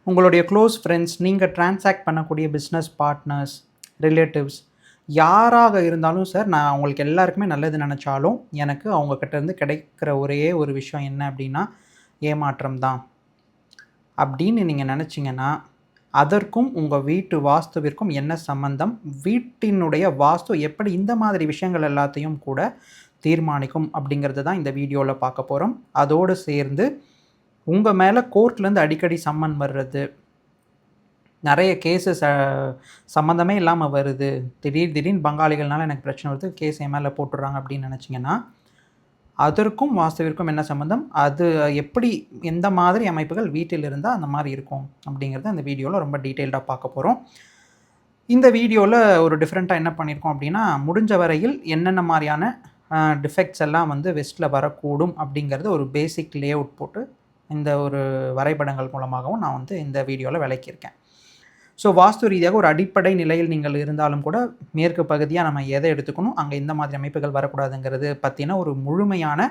உங்களுடைய close friends, நீங்கள் transact பண்ணக்கூடிய பிஸ்னஸ் பார்ட்னர்ஸ், ரிலேட்டிவ்ஸ் யாராக இருந்தாலும் சார், நான் அவங்களுக்கு எல்லாருக்குமே நல்லது நினச்சாலும், எனக்கு அவங்கக்கிட்ட இருந்து கிடைக்கிற ஒரே ஒரு விஷயம் என்ன அப்படின்னா, ஏமாற்றம் தான். அப்படின்னு நீங்கள் நினச்சிங்கன்னா, அதற்கும் உங்கள் வீட்டு வாஸ்துவிற்கும் என்ன சம்மந்தம்? வீட்டினுடைய வாஸ்து எப்படி இந்த மாதிரி விஷயங்கள் எல்லாத்தையும் கூட தீர்மானிக்கும் அப்படிங்கிறது தான் இந்த வீடியோவில் பார்க்க போகிறோம். அதோடு சேர்ந்து உங்கள் மேலே கோர்ட்லேருந்து அடிக்கடி சம்மன் வர்றது, நிறைய கேஸஸ் சம்மந்தமே இல்லாமல் வருது, திடீர்னு பங்காளிகள்னால எனக்கு பிரச்சனை வருது, கேஸ் என் மேலே போட்டுடுறாங்க அப்படின்னு நினச்சிங்கன்னா, அதற்கும் வாஸ்துவிற்கும் என்ன சம்மந்தம்? அது எப்படி எந்த மாதிரி அமைப்புகள் வீட்டில் இருந்தால் அந்த மாதிரி இருக்கும் அப்படிங்கிறத இந்த வீடியோவில் ரொம்ப டீட்டெயில்டாக பார்க்க போகிறோம். இந்த வீடியோவில் ஒரு டிஃப்ரெண்ட்டாக என்ன பண்ணியிருக்கோம் அப்படின்னா, முடிஞ்ச வரையில் என்னென்ன மாதிரியான டிஃபெக்ட்ஸ் எல்லாம் வந்து வெஸ்ட்டில் வரக்கூடும் அப்படிங்கிறது ஒரு பேசிக் லே அவுட் போட்டு இந்த ஒரு வரைபடங்கள் மூலமாகவும் நான் வந்து இந்த வீடியோவில் விளக்கியிருக்கேன். ஸோ வாஸ்து ரீதியாக ஒரு அடிப்படை நிலையில் நீங்கள் இருந்தாலும் கூட மேற்கு பகுதியாக நம்ம எதை எடுத்துக்கணும், அங்கே இந்த மாதிரி அமைப்புகள் வரக்கூடாதுங்கிறது பற்றின ஒரு முழுமையான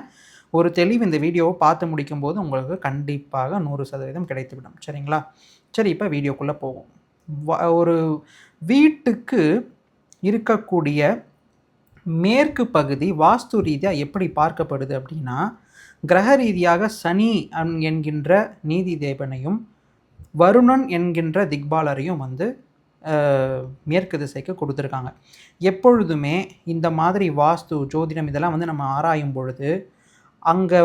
ஒரு தெளிவு இந்த வீடியோவை பார்த்து முடிக்கும்போது உங்களுக்கு கண்டிப்பாக 100% கிடைத்துவிடும். சரிங்களா? சரி, இப்போ வீடியோக்குள்ளே போவோம். ஒரு வீட்டுக்கு இருக்கக்கூடிய மேற்கு பகுதி வாஸ்து ரீதியாக எப்படி பார்க்கப்படுது அப்படின்னா, கிரக ரீதியாக சனி என்கின்ற நீதி தேவனையும் வருணன் என்கின்ற திக்பாலரையும் வந்து மேற்கு திசைக்கு கொடுத்துருக்காங்க. எப்பொழுதுமே இந்த மாதிரி வாஸ்து, ஜோதிடம் இதெல்லாம் வந்து நம்ம ஆராயும் பொழுது அங்கே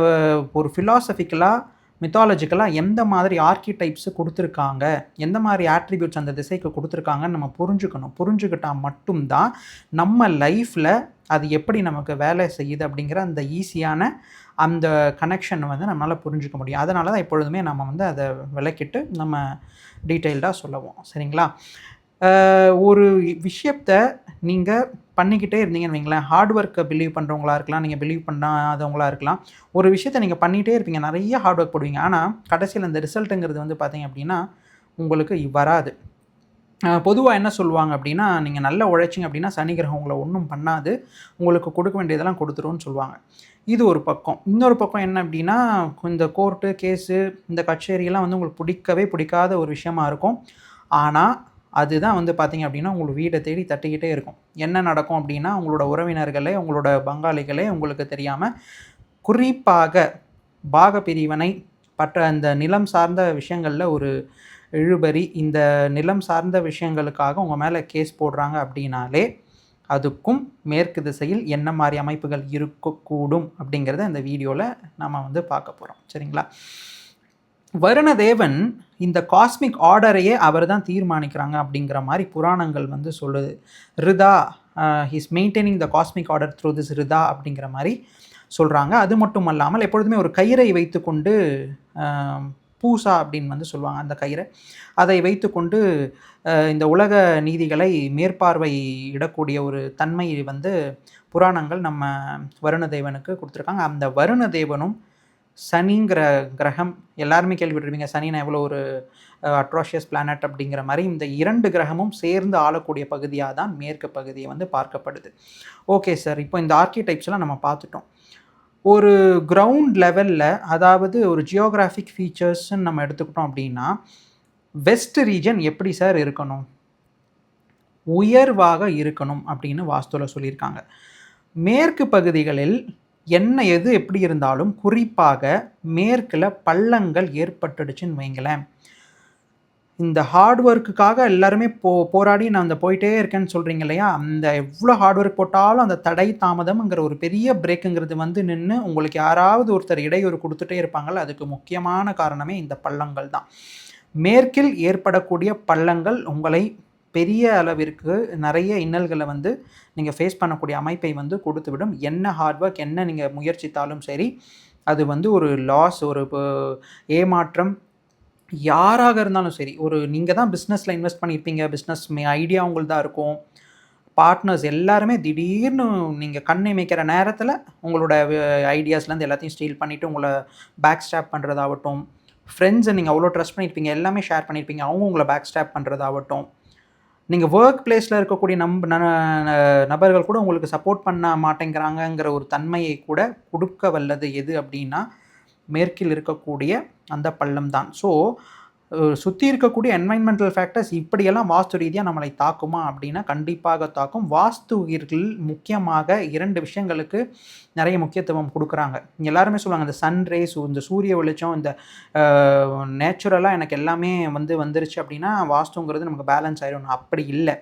ஒரு ஃபிலாசபிக்கலாக, மித்தாலஜிக்கலாக எந்த மாதிரி ஆர்கிடைப்ஸு கொடுத்துருக்காங்க, எந்த மாதிரி ஆட்ரிபியூட்ஸ் அந்த திசைக்கு கொடுத்துருக்காங்கன்னு நம்ம புரிஞ்சுக்கணும். புரிஞ்சுக்கிட்டால் மட்டும்தான் நம்ம லைஃப்பில் அது எப்படி நமக்கு வேலை செய்யுது அப்படிங்கிற அந்த ஈஸியான அந்த கனெக்ஷன் வந்து நம்மளால் புரிஞ்சுக்க முடியும். அதனால தான் எப்பொழுதுமே நம்ம வந்து அதை விளக்கிட்டு நம்ம டீட்டெயில்டாக சொல்லுவோம். சரிங்களா? ஒரு விஷயத்தை நீங்கள் பண்ணிக்கிட்டே இருந்தீங்கன்னு வைங்களேன், ஹார்ட் ஒர்க்கை பிலீவ் பண்ணுறவங்களா இருக்கலாம், நீங்கள் பிலீவ் பண்ணாதவங்களா இருக்கலாம். ஒரு விஷயத்தை நீங்கள் பண்ணிகிட்டே இருப்பீங்க, நிறைய ஹார்ட் ஒர்க் போடுவீங்க. ஆனால் கடைசியில் அந்த ரிசல்ட்டுங்கிறது வந்து பார்த்தீங்க அப்படின்னா உங்களுக்கு வராது. பொதுவாக என்ன சொல்லுவாங்க அப்படின்னா, நீங்கள் நல்லா உழைச்சிங்க அப்படின்னா சனி கிரகம் உங்களை ஒன்றும் பண்ணாது, உங்களுக்கு கொடுக்க வேண்டியதெல்லாம் கொடுத்துருன்னு சொல்லுவாங்க. இது ஒரு பக்கம். இன்னொரு பக்கம் என்ன அப்படின்னா, இந்த கோர்ட்டு கேஸு, இந்த கச்சேரியெல்லாம் வந்து உங்களுக்கு பிடிக்காத ஒரு விஷயமா இருக்கும். ஆனால் அதுதான் வந்து பார்த்திங்க அப்படின்னா உங்களுக்கு வீடை தேடி தட்டிக்கிட்டே இருக்கும். என்ன நடக்கும் அப்படின்னா, உங்களோட உறவினர்களே, உங்களோட பங்காளிகளே உங்களுக்கு தெரியாமல் குறிப்பாக பாக பிரிவினை பற்ற அந்த நிலம் சார்ந்த விஷயங்களில் ஒரு இழுபறி, இந்த நிலம் சார்ந்த விஷயங்களுக்காக உங்கள் மேலே கேஸ் போடுறாங்க அப்படின்னாலே அதுக்கும் மேற்கு திசையில் என்ன மாதிரி அமைப்புகள் இருக்கக்கூடும் அப்படிங்கிறத இந்த வீடியோவில் நம்ம வந்து பார்க்க போகிறோம். சரிங்களா? வருணதேவன் இந்த காஸ்மிக் ஆர்டரையே அவர் தான் தீர்மானிக்கிறாங்க அப்படிங்கிற மாதிரி புராணங்கள் வந்து சொல்லுது. Rida, he's maintaining the cosmic order through this Rida அப்படிங்கிற மாதிரி சொல்கிறாங்க. அது மட்டும் அல்லாமல் எப்பொழுதுமே ஒரு கயிறை வைத்து கொண்டு, பூசா அப்படின்னு வந்து சொல்லுவாங்க அந்த கயிறை, அதை வைத்துக்கொண்டு இந்த உலக நீதிகளை மேற்பார்வையிடக்கூடிய ஒரு தன்மை வந்து புராணங்கள் நம்ம வருணதேவனுக்கு கொடுத்துருக்காங்க. அந்த வருணதேவனும் சனிங்கிற கிரகம், எல்லாருமே கேள்விப்பட்டிருப்பீங்க, சனினா எவ்வளோ ஒரு அட்ராஷியஸ் பிளானட் அப்படிங்கிற மாதிரி, இந்த 2 கிரகமும் சேர்ந்து ஆளக்கூடிய பகுதியாக தான் மேற்கு பகுதியை வந்து பார்க்கப்படுது. ஓகே சார், இப்போ இந்த ஆர்கிடைப்ஸ்லாம் நம்ம பார்த்துட்டோம். ஒரு கிரவுண்ட் லெவலில், அதாவது ஒரு ஜியோகிராஃபிக் ஃபீச்சர்ஸ்ன்னு நம்ம எடுத்துக்கிட்டோம் அப்படின்னா, வெஸ்ட் ரீஜன் எப்படி சார் இருக்கணும்? உயர்வாக இருக்கணும் அப்படின்னு வாஸ்துவில் சொல்லியிருக்காங்க. மேற்கு பகுதிகளில் எது எப்படி இருந்தாலும் குறிப்பாக மேற்கில் பள்ளங்கள் ஏற்பட்டுடுச்சுன்னு வைங்களேன், இந்த ஹார்ட் ஒர்க்குக்காக எல்லாருமே போராடி நான் அந்த போயிட்டே இருக்கேன்னு சொல்கிறீங்க இல்லையா, அந்த எவ்வளோ ஹார்ட் ஒர்க் போட்டாலும் அந்த தடை தாமதம்ங்கிற ஒரு பெரிய பிரேக்குங்கிறது வந்து நின்று உங்களுக்கு யாராவது ஒருத்தர் இடையூறு கொடுத்துட்டே இருப்பாங்கள்ல, அதுக்கு முக்கியமான காரணமே இந்த பள்ளங்கள் தான். மேற்கில் ஏற்படக்கூடிய பள்ளங்கள் உங்களை பெரிய அளவிற்கு நிறைய இன்னல்களை வந்து நீங்கள் ஃபேஸ் பண்ணக்கூடிய அமைப்பை வந்து கொடுத்துவிடும். என்ன ஹார்ட் ஒர்க், என்ன நீங்கள் முயற்சித்தாலும் சரி, அது வந்து ஒரு லாஸ், ஒரு ஏமாற்றம், யாராக இருந்தாலும் சரி. ஒரு நீங்கள் தான் பிஸ்னஸில் இன்வெஸ்ட் பண்ணியிருப்பீங்க, பிஸ்னஸ் ஐடியா உங்களுக்கு தான் இருக்கும், பார்ட்னர்ஸ் எல்லாருமே திடீர்னு நீங்கள் கண் இமைக்கிற நேரத்தில் உங்களோட ஐடியாஸ்லேருந்து எல்லாத்தையும் ஸ்டீல் பண்ணிவிட்டு உங்களை பேக் ஸ்டாப் பண்ணுறதாகட்டும், ஃப்ரெண்ட்ஸை நீங்கள் அவ்வளோ ட்ரஸ்ட் பண்ணியிருப்பீங்க, எல்லாமே ஷேர் பண்ணியிருப்பீங்க, அவங்க உங்களை பேக் ஸ்டாப் பண்ணுறதாகட்டும், நீங்கள் ஒர்க் பிளேஸில் இருக்கக்கூடிய நபர்கள் கூட உங்களுக்கு சப்போர்ட் பண்ண மாட்டேங்கிறாங்கங்கிற ஒரு தன்மையை கூட கொடுக்க வல்லது எது அப்படின்னா மேற்கில் இருக்கக்கூடிய அந்த பள்ளம் தான். ஸோ சுற்றி இருக்கக்கூடிய என்வைரன்மெண்டல் ஃபேக்டர்ஸ் இப்படியெல்லாம் வாஸ்து ரீதியாக நம்மளை தாக்குமா அப்படின்னா கண்டிப்பாக தாக்கும். வாஸ்துயிர்கள் முக்கியமாக 2 விஷயங்களுக்கு நிறைய முக்கியத்துவம் கொடுக்குறாங்க. எல்லாருமே சொல்லுவாங்க இந்த சன் ரேஸ், இந்த சூரிய வெளிச்சம், இந்த நேச்சுரலாக எனக்கு எல்லாமே வந்துருச்சு அப்படின்னா வாஸ்துங்கிறது நமக்கு பேலன்ஸ் ஆயிடும். அப்படி இல்லை.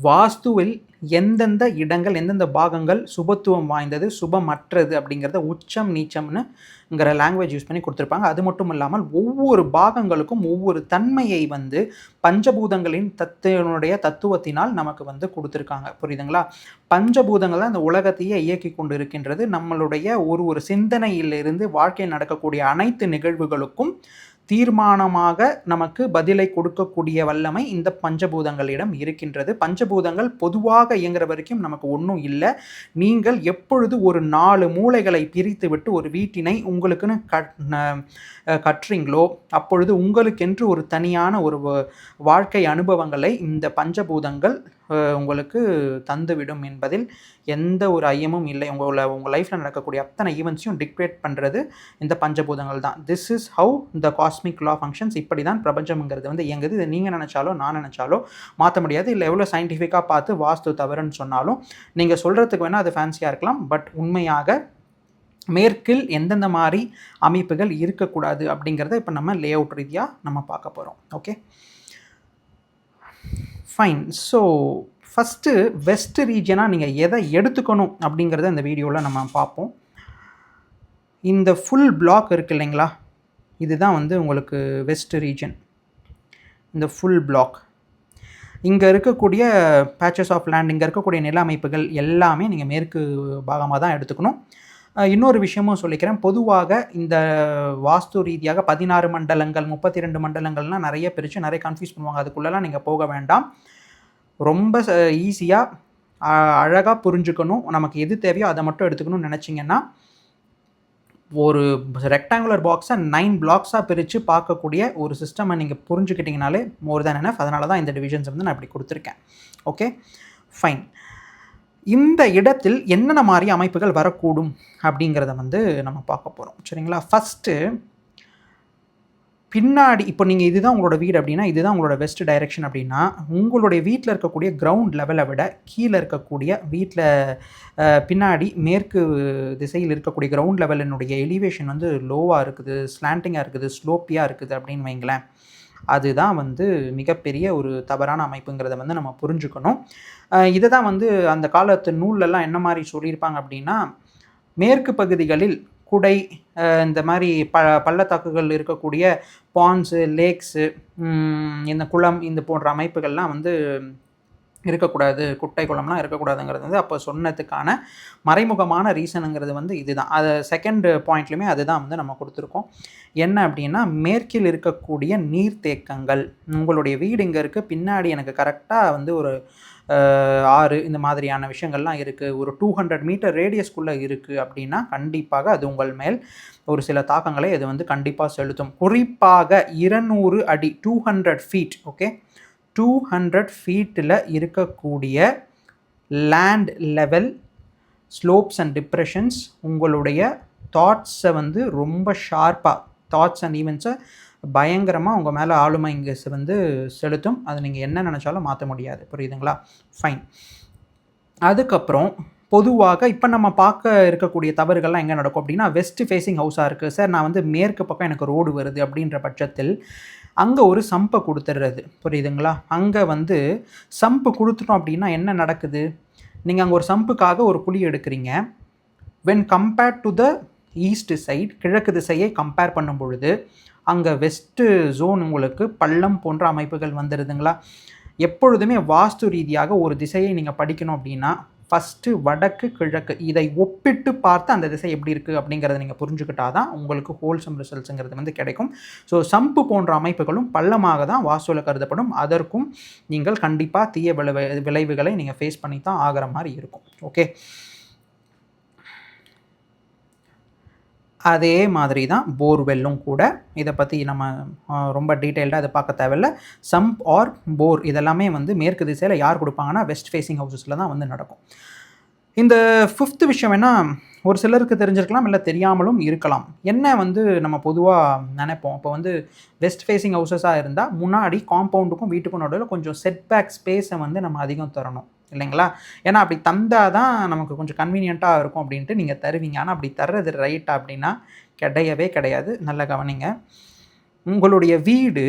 வாஸ்துவில் எந்தெந்த இடங்கள், எந்தெந்த பாகங்கள் சுபத்துவம் வாய்ந்தது, சுபமற்றது அப்படிங்கிறத உச்சம் நீச்சம்னுங்கிற லாங்குவேஜ் யூஸ் பண்ணி கொடுத்துருப்பாங்க. அது மட்டும் இல்லாமல் ஒவ்வொரு பாகங்களுக்கும் ஒவ்வொரு தன்மையை பஞ்சபூதங்களின் தத்துவத்தினால் நமக்கு கொடுத்துருக்காங்க. புரியுதுங்களா? பஞ்சபூதங்கள் தான் இந்த உலகத்தையே இயக்கி கொண்டு இருக்கின்றது. நம்மளுடைய ஒரு சிந்தனையிலிருந்து வாழ்க்கையில் நடக்கக்கூடிய அனைத்து நிகழ்வுகளுக்கும் தீர்மானமாக நமக்கு பதிலை கொடுக்கக்கூடிய வல்லமை இந்த பஞ்சபூதங்களிடம் இருக்கின்றது. பஞ்சபூதங்கள் பொதுவாக இயங்குற வரைக்கும் நமக்கு ஒன்றும் இல்லை. நீங்கள் எப்பொழுது ஒரு 4 மூலைகளை பிரித்து விட்டு ஒரு வீட்டினை உங்களுக்குன்னு கட்டுறீங்களோ அப்பொழுது உங்களுக்கென்று ஒரு தனியான ஒரு வாழ்க்கை அனுபவங்களை இந்த பஞ்சபூதங்கள் உங்களுக்கு தந்துவிடும் என்பதில் எந்த ஒரு ஐயமும் இல்லை. உங்கள் லைஃப்பில் நடக்கக்கூடிய அத்தனை ஈவெண்ட்ஸையும் டிக்டேட் பண்ணுறது இந்த பஞ்சபூதங்கள் தான். This is how the cosmic law functions. இப்படி தான் பிரபஞ்சம்ங்கிறது இயங்குது. இதை நீங்கள் நினச்சாலோ நான் நினச்சாலோ மாற்ற முடியாது. இல்லை எவ்வளோ சயின்டிஃபிக்காக பார்த்து வாஸ்து தவறுன்னு சொன்னாலும் நீங்கள் சொல்கிறதுக்கு வேணால் அது ஃபேன்சியாக இருக்கலாம். பட் உண்மையாக மேற்கில் எந்தெந்த மாதிரி அமைப்புகள் இருக்கக்கூடாது அப்படிங்கிறத இப்போ நம்ம லே அவுட் ரீதியாக நம்ம பார்க்க போகிறோம். Okay, fine. So first west ரீஜனாக நீங்கள் எதை எடுத்துக்கணும் அப்படிங்கிறத இந்த வீடியோவில் நம்ம பார்ப்போம். இந்த ஃபுல் பிளாக் இருக்குது இல்லைங்களா, இதுதான் உங்களுக்கு வெஸ்ட் ரீஜன். இந்த ஃபுல் பிளாக் இங்கே இருக்கக்கூடிய பேச்சஸ் ஆஃப் லேண்ட், இங்கே இருக்கக்கூடிய நில அமைப்புகள் எல்லாமே நீங்கள் மேற்கு பாகமாக தான் எடுத்துக்கணும். இன்னொரு விஷயமும் சொல்லிக்கிறேன். பொதுவாக இந்த வாஸ்து ரீதியாக 16 மண்டலங்கள் 32 மண்டலங்கள்லாம் நிறைய பிரித்து நிறைய கன்ஃபியூஸ் பண்ணுவாங்க. அதுக்குள்ளெல்லாம் நீங்கள் போக வேண்டாம். ரொம்ப ஈஸியாக அழகாக புரிஞ்சுக்கணும். நமக்கு எது தேவையோ அதை மட்டும் எடுத்துக்கணும்னு நினச்சிங்கன்னா ஒரு ரெக்டாங்குலர் பாக்ஸை 9 பிளாக்ஸாக பிரித்து பார்க்கக்கூடிய ஒரு சிஸ்டமை நீங்கள் புரிஞ்சுக்கிட்டிங்கனாலே மோர் தேன் எனஃப். அதனால தான் இந்த டிவிஷன்ஸ் நான் இப்படி கொடுத்துருக்கேன். Okay, fine. இந்த இடத்தில் என்னென்ன மாதிரி அமைப்புகள் வரக்கூடும் அப்படிங்கிறத நம்ம பார்க்க போகிறோம். சரிங்களா? ஃபஸ்ட்டு பின்னாடி இப்போ நீங்கள் இதுதான் உங்களோட வீடு அப்படின்னா இதுதான் உங்களோட வெஸ்ட் டைரெக்ஷன் அப்படின்னா உங்களுடைய வீட்டில் இருக்கக்கூடிய கிரவுண்ட் லெவலை விட கீழே இருக்கக்கூடிய வீட்டில் பின்னாடி மேற்கு திசையில் இருக்கக்கூடிய கிரவுண்ட் லெவலினுடைய எலிவேஷன் லோவாக இருக்குது, ஸ்லாண்டிங்காக இருக்குது, ஸ்லோப்பியாக இருக்குது அப்படின்னு வைங்களேன். அதுதான் மிகப்பெரிய ஒரு தவறான அமைப்புங்கிறத நம்ம புரிஞ்சுக்கணும். இதை தான் அந்த காலத்து நூல்லெல்லாம் என்ன மாதிரி சொல்லியிருப்பாங்க அப்படின்னா, மேற்கு பகுதிகளில் குடை, இந்த மாதிரி பள்ளத்தாக்குகள் இருக்கக்கூடிய பாண்ட்ஸு, லேக்ஸு, இந்த குளம், இந்த போன்ற அமைப்புகள்லாம் இருக்கக்கூடாது, குட்டை குளம்லாம் இருக்கக்கூடாதுங்கிறது அப்போ சொன்னதுக்கான மறைமுகமான ரீசனுங்கிறது இதுதான். அது செகண்ட் பாயிண்ட்லையுமே அதுதான் நம்ம கொடுத்துருக்கோம். என்ன அப்படின்னா, மேற்கில் இருக்கக்கூடிய நீர்த்தேக்கங்கள், உங்களுடைய வீடு இங்கே இருக்குது, பின்னாடி எனக்கு கரெக்டாக ஒரு ஆறு இந்த மாதிரியான விஷயங்கள்லாம் இருக்குது, ஒரு 200 மீட்டர் ரேடியஸ்குள்ளே இருக்குது அப்படின்னா கண்டிப்பாக அது உங்கள் மேல் ஒரு சில தாக்கங்களை அது கண்டிப்பாக செலுத்தும். குறிப்பாக 200 அடி 200 ஃபீட், ஓகே, 200 ஃபீட்டில் இருக்கக்கூடிய land level slopes and depressions உங்களுடைய தாட்ஸை ரொம்ப ஷார்ப்பாக, தாட்ஸ் அண்ட் ஈவெண்ட்ஸை பயங்கரமாக உங்கள் மேலே ஆளுமை இங்கே செலுத்தும். அது நீங்கள் என்ன நினச்சாலும் மாற்ற முடியாது. புரியுதுங்களா? ஃபைன். அதுக்கப்புறம் பொதுவாக இப்போ நம்ம பார்க்க இருக்கக்கூடிய தவறுகள்லாம் எங்கே நடக்கும் அப்படின்னா, வெஸ்ட் ஃபேஸிங் ஹவுஸாக இருக்குது சார், நான் மேற்கு பக்கம் எனக்கு ரோடு வருது அப்படின்ற பட்சத்தில் அங்கே ஒரு சம்பை கொடுத்துடுறது. புரியுதுங்களா? அங்கே சம்பு கொடுத்துட்டோம் அப்படின்னா என்ன நடக்குது, நீங்கள் அங்கே ஒரு சம்புக்காக ஒரு குழி எடுக்கிறீங்க. When compared to the east side, கிழக்கு திசையை கம்பேர் பண்ணும் பொழுது அங்கே வெஸ்ட்டு ஜோன் உங்களுக்கு பள்ளம் போன்ற அமைப்புகள் வந்துடுதுங்களா. எப்பொழுதுமே வாஸ்து ரீதியாக ஒரு திசையை நீங்கள் படிக்கணும் அப்படின்னா ஃபஸ்ட்டு வடக்கு கிழக்கு இதை ஒப்பிட்டு பார்த்து அந்த திசை எப்படி இருக்குது அப்படிங்கிறத நீங்கள் புரிஞ்சுக்கிட்டால் தான் உங்களுக்கு ஹோல்சம் ரிசல்ட்ஸுங்கிறது கிடைக்கும். ஸோ சம்பு போன்ற அமைப்புகளும் பள்ளமாக தான் வாஸ்துவில் கருதப்படும். அதற்கும் நீங்கள் கண்டிப்பாக தீய விளைவுகளை நீங்கள் ஃபேஸ் பண்ணி தான் ஆகிற மாதிரி இருக்கும். ஓகே, அதே மாதிரி தான் போர்வெல்லும் கூட. இதை பற்றி நம்ம ரொம்ப டீட்டெயில்டாக அதை பார்க்க தேவையில்லை. சம்ப் ஆர் போர் இதெல்லாமே மேற்கு திசையில் யார் கொடுப்பாங்கன்னா வெஸ்ட் ஃபேஸிங் ஹவுசஸில் தான் நடக்கும். இந்த 5th விஷயம் என்ன, ஒரு சிலருக்கு தெரிஞ்சிருக்கலாம், இல்லை தெரியாமலும் இருக்கலாம். என்ன வந்து நம்ம பொதுவாக நினைப்போம், இப்போ வந்து வெஸ்ட் ஃபேஸிங் ஹவுசஸாக இருந்தால் முன்னாடி காம்பவுண்டுக்கும் வீட்டுக்கும் நடுவில் கொஞ்சம் செட்பேக் ஸ்பேஸை வந்து நம்ம அதிகம் தரணும் இல்லைங்களா? ஏன்னா அப்படி தந்தால் தான் நமக்கு கொஞ்சம் கன்வீனியண்ட்டாக இருக்கும் அப்படின்ட்டு நீங்கள் தருவீங்க. ஆனால் அப்படி தர்றது ரைட்டா அப்படின்னா கிடையவே கிடையாது. நல்லா கவனிங்க. உங்களுடைய வீடு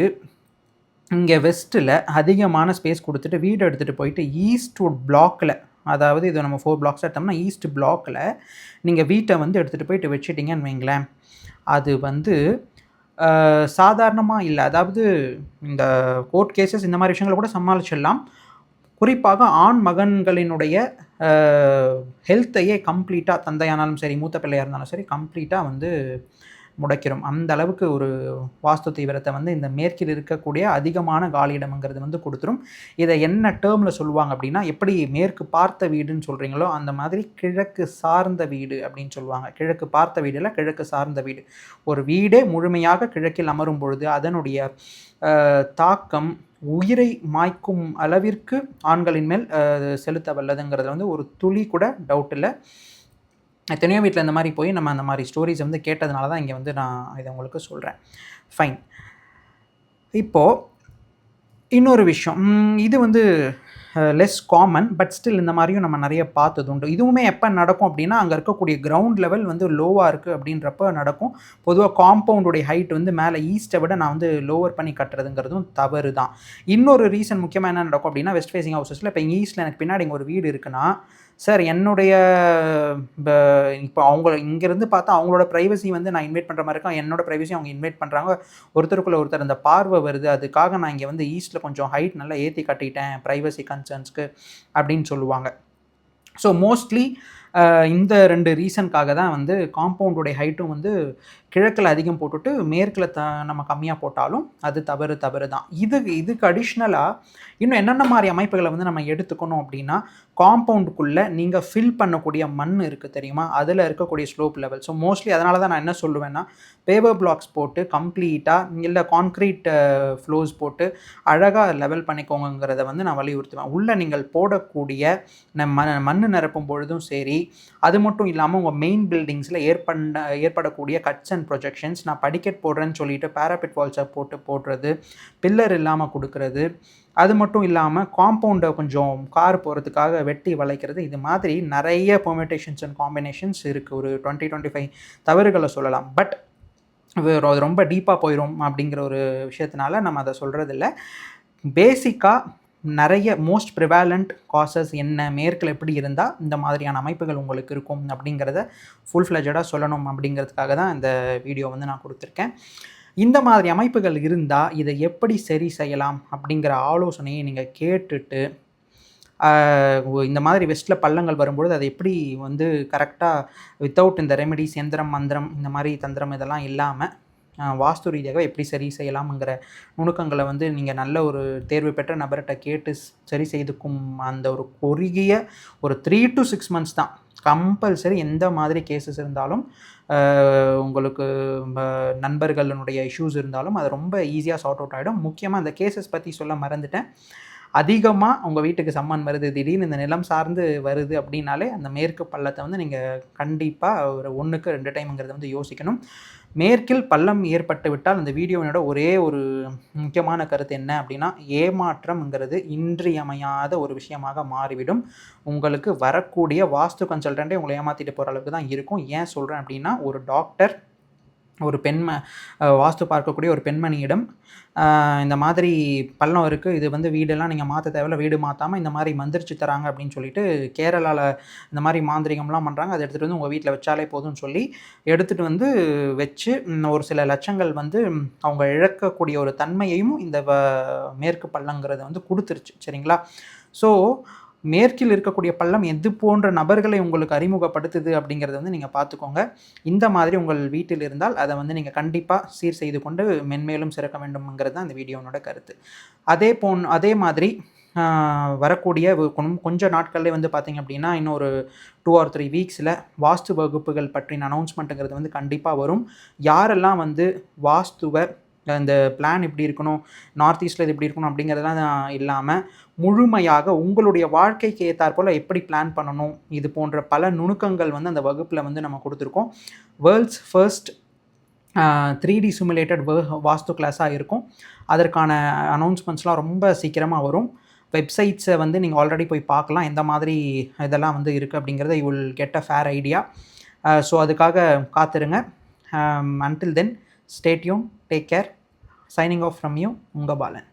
இங்கே வெஸ்ட்டில் அதிகமான ஸ்பேஸ் கொடுத்துட்டு வீடு எடுத்துகிட்டு போயிட்டு ஈஸ்ட்வுட் பிளாக்கில், அதாவது இது நம்ம 4 பிளாக்ஸ் எடுத்தோம்னா ஈஸ்ட் பிளாக்கில் நீங்கள் வீட்டை வந்து எடுத்துகிட்டு போயிட்டு வச்சுட்டிங்கன்னு வைங்களேன், அது வந்து சாதாரணமாக இல்லை. அதாவது இந்த கோர்ட் கேசஸ் இந்த மாதிரி விஷயங்களை கூட சமாளிச்சிடலாம். குறிப்பாக ஆண் மகன்களினுடைய ஹெல்த்தையே கம்ப்ளீட்டாக, தந்தையானாலும் சரி மூத்த பிள்ளையாக இருந்தாலும் சரி, கம்ப்ளீட்டாக வந்து முடக்கிறோம். அந்த அளவுக்கு ஒரு வாஸ்து தீவிரத்தை வந்து இந்த மேற்கில் இருக்கக்கூடிய அதிகமான காலியிடம்ங்கிறது வந்து கொடுத்துரும். இதை என்ன டேர்மில் சொல்லுவாங்க அப்படின்னா, எப்படி மேற்கு பார்த்த வீடுன்னு சொல்கிறீங்களோ அந்த மாதிரி கிழக்கு சார்ந்த வீடு அப்படின்னு சொல்லுவாங்க. கிழக்கு பார்த்த வீடு இல்லை, கிழக்கு சார்ந்த வீடு. ஒரு வீடே முழுமையாக கிழக்கில் அமரும் பொழுது அதனுடைய தாக்கம் உயிரை மாய்க்கும் அளவிற்கு ஆண்களின் மேல் செலுத்த வல்லதுங்கிறதுல வந்து ஒரு துளி கூட டவுட் இல்லை. எத்தனையோ வீட்டில் இந்த மாதிரி போய் நம்ம அந்த மாதிரி ஸ்டோரிஸ் வந்து கேட்டதுனால தான் இங்கே வந்து நான் இதை உங்களுக்கு சொல்கிறேன். ஃபைன். இப்போது இன்னொரு விஷயம், இது வந்து லெஸ் காமன், பட் ஸ்டில் இந்த மாதிரியும் நம்ம நிறைய பார்த்தது உண்டு. இதுவுமே எப்போ நடக்கும் அப்படின்னா, அங்கே இருக்கக்கூடிய கிரவுண்ட் லெவல் வந்து லோவாக இருக்குது அப்படின்றப்ப நடக்கும். பொதுவாக காம்பவுண்டுடைய ஹைட் வந்து மேலே ஈஸ்ட்டை விட நான் வந்து லோவர் பண்ணி கட்டுறதுங்கிறதும் தவறு தான். இன்னொரு ரீசன் முக்கியமாக என்ன நடக்கும் அப்படின்னா, வெஸ்ட் ஃபேஸிங் ஹவுசஸில் இப்போ ஈஸ்ட்டில் எனக்கு பின்னாடி இங்கே ஒரு வீடு இருக்குன்னா, சார் என்னுடைய இப்போ அவங்க இங்கேருந்து பார்த்தா அவங்களோட ப்ரைவசி வந்து நான் இன்வைட் பண்ணுற மாதிரி இருக்கும், என்னோட ப்ரைவசி அவங்க இன்வைட் பண்ணுறாங்க, ஒருத்தருக்குள்ளே ஒருத்தர் அந்த பார்வை வருது. அதுக்காக நான் இங்கே வந்து ஈஸ்ட்டில் கொஞ்சம் ஹைட் நல்லா ஏற்றி கட்டிட்டேன் ப்ரைவசி கன்சர்ன்ஸ்க்கு அப்படின்னு சொல்லுவாங்க. ஸோ மோஸ்ட்லி இந்த 2 ரீசனுக்காக தான் வந்து காம்பவுண்டுடைய ஹைட்டும் வந்து கிழக்கில் அதிகம் போட்டுட்டு மேற்கில் நம்ம கம்மியாக போட்டாலும் அது தவறு தான். இதுக்கு அடிஷ்னலாக இன்னும் என்னென்ன மாதிரி அமைப்புகளை வந்து நம்ம எடுத்துக்கணும் அப்படின்னா, காம்பவுண்டுக்குள்ளே நீங்கள் ஃபில் பண்ணக்கூடிய மண் இருக்குது தெரியுமா, அதில் இருக்கக்கூடிய ஸ்லோப் லெவல். ஸோ மோஸ்ட்லி அதனால தான் நான் என்ன சொல்லுவேன்னா, பேவர் பிளாக்ஸ் போட்டு கம்ப்ளீட்டாக இல்லை கான்க்ரீட் ஃப்ளோர்ஸ் போட்டு அழகாக லெவல் பண்ணிக்கோங்கிறத வந்து நான் வலியுறுத்துவேன். உள்ளே நீங்கள் போடக்கூடிய மண் நிரப்பும் பொழுதும் சரி, அது மட்டும் இல்லாமல் உங்கள் மெயின் பில்டிங்ஸில் ஏற்படக்கூடிய கட்ஸ் அண்ட் ப்ரொஜெக்ஷன்ஸ், நான் படிக்கட் போடுறேன்னு சொல்லிட்டு பேராபிட் வால்ஸை போடுறது, பில்லர் இல்லாமல் கொடுக்கறது, அது மட்டும் இல்லாமல் காம்பவுண்டை கொஞ்சம் கார் போகிறதுக்காக வெட்டி வளைக்கிறது, இது மாதிரி நிறைய பெர்மிட்டேஷன்ஸ் அண்ட் காம்பினேஷன்ஸ் இருக்குது. ஒரு 20-25 தவறுகளை சொல்லலாம். பட் அது ரொம்ப டீப்பாக போயிடும் அப்படிங்கிற ஒரு விஷயத்தினால நம்ம அதை சொல்கிறதில்ல. பேசிக்காக நிறைய மோஸ்ட் ப்ரிவாலண்ட் காசஸ் என்ன, மேற்கில் எப்படி இருந்தால் இந்த மாதிரியான அமைப்புகள் உங்களுக்கு இருக்கும் அப்படிங்கிறத ஃபுல் ஃப்ளெஜடாக சொல்லணும் அப்படிங்கிறதுக்காக தான் இந்த வீடியோ வந்து நான் கொடுத்துருக்கேன். இந்த மாதிரி அமைப்புகள் இருந்தால் இதை எப்படி சரி செய்யலாம் அப்படிங்கிற ஆலோசனையை நீங்கள் கேட்டுட்டு, இந்த மாதிரி வெஸ்ட்டில் பள்ளங்கள் வரும்பொழுது அதை எப்படி வந்து கரெக்டாக வித்தவுட் இந்த ரெமெடிஸ், எந்திரம், மந்திரம், இந்த மாதிரி தந்திரம் இதெல்லாம் இல்லாமல் வாஸ்து ரீதியாக எப்படி சரி செய்யலாம்ங்கிற நுணுக்கங்களை வந்து நீங்கள் நல்ல ஒரு தேர்வு பெற்ற நபர்கிட்ட கேட்டு சரி செய்துக்கும் அந்த ஒரு குறுகிய ஒரு 3 to 6 months தான் கம்பல்சரி. எந்த மாதிரி கேசஸ் இருந்தாலும் உங்களுக்கு நண்பர்களுடைய இஷ்யூஸ் இருந்தாலும் அது ரொம்ப ஈஸியாக சார்ட் அவுட் ஆகிடும். முக்கியமாக அந்த கேசஸ் பற்றி சொல்ல மறந்துட்டேன். அதிகமாக உங்கள் வீட்டுக்கு சம்மன் வருது, திடீர்னு இந்த நிலம் சார்ந்து வருது அப்படின்னாலே அந்த மேற்கு பள்ளத்தை வந்து நீங்கள் கண்டிப்பாக ஒரு 1க்கு 2 டைம்ங்கிறத வந்து யோசிக்கணும். மேற்கில் பள்ளம் ஏற்பட்டு விட்டால் அந்த வீடியோனோட ஒரே ஒரு முக்கியமான கருத்து என்ன அப்படின்னா, ஏமாற்றம்ங்கிறது இன்றியமையாத ஒரு விஷயமாக மாறிவிடும். உங்களுக்கு வரக்கூடிய வாஸ்து கன்சல்டண்ட்டே உங்களை ஏமாற்றிட்டு போகிற அளவுக்கு தான் இருக்கும். ஏன் சொல்கிறேன் அப்படின்னா, ஒரு டாக்டர் ஒரு வாஸ்து பார்க்கக்கூடிய ஒரு பெண்மணியிடம் இந்த மாதிரி பள்ளம் இருக்குது, இது வந்து வீடெல்லாம் நீங்கள் மாற்ற தேவையில்ல, வீடு மாற்றாமல் இந்த மாதிரி மந்திரிச்சு தராங்க அப்படின்னு சொல்லிட்டு கேரளாவில் இந்த மாதிரி மாந்திரிகம்லாம் பண்ணுறாங்க, அதை எடுத்துகிட்டு வந்து உங்கள் வீட்டில் வச்சாலே போதும்னு சொல்லி எடுத்துகிட்டு வந்து வச்சு ஒரு சில லட்சங்கள் வந்து அவங்க இழக்கக்கூடிய ஒரு தன்மையையும் இந்த மேற்கு பள்ளங்கிறது வந்து கொடுத்துருச்சு. சரிங்களா? ஸோ மேற்கில் இருக்கக்கூடிய பள்ளம் எது போன்ற நபர்களை உங்களுக்கு அறிமுகப்படுத்துது அப்படிங்கிறத வந்து நீங்கள் பார்த்துக்கோங்க. இந்த மாதிரி உங்கள் வீட்டில் இருந்தால் அதை வந்து நீங்கள் கண்டிப்பாக சீர் செய்து கொண்டு மென்மேலும் சிறக்க வேண்டும்ங்கிறது தான் இந்த வீடியோனோட கருத்து. அதே மாதிரி வரக்கூடிய கொஞ்சம் நாட்கள்லேயே வந்து பார்த்திங்க அப்படின்னா, இன்னும் ஒரு 2 or 3 வீக்ஸில் வாஸ்து வகுப்புகள் பற்றின அனௌன்ஸ்மெண்ட்டுங்கிறது வந்து கண்டிப்பாக வரும். யாரெல்லாம் வந்து வாஸ்துவை இந்த பிளான் இப்படி இருக்கணும், நார்த் ஈஸ்ட்டில் இது இப்படி இருக்கணும் அப்படிங்கிறதெல்லாம் இல்லாமல் முழுமையாக உங்களுடைய வாழ்க்கைக்கு ஏற்றாற்போல் எப்படி பிளான் பண்ணணும், இது போன்ற பல நுணுக்கங்கள் வந்து அந்த வகுப்பில் வந்து நம்ம கொடுத்துருக்கோம். வேர்ல்ட்ஸ் ஃபர்ஸ்ட் 3D சிமுலேட்டட் வாஸ்து கிளாஸாக இருக்கும். அதற்கான அனௌன்ஸ்மெண்ட்ஸ்லாம் ரொம்ப சீக்கிரமாக வரும். வெப்சைட்ஸை வந்து நீங்கள் ஆல்ரெடி போய் பார்க்கலாம், எந்த மாதிரி இதெல்லாம் வந்து இருக்குது அப்படிங்கிறத you will get a fair idea. So அதுக்காக காத்திருங்க. Until then stay tuned, take care. Signing off from you, உங்கள் பாலன்.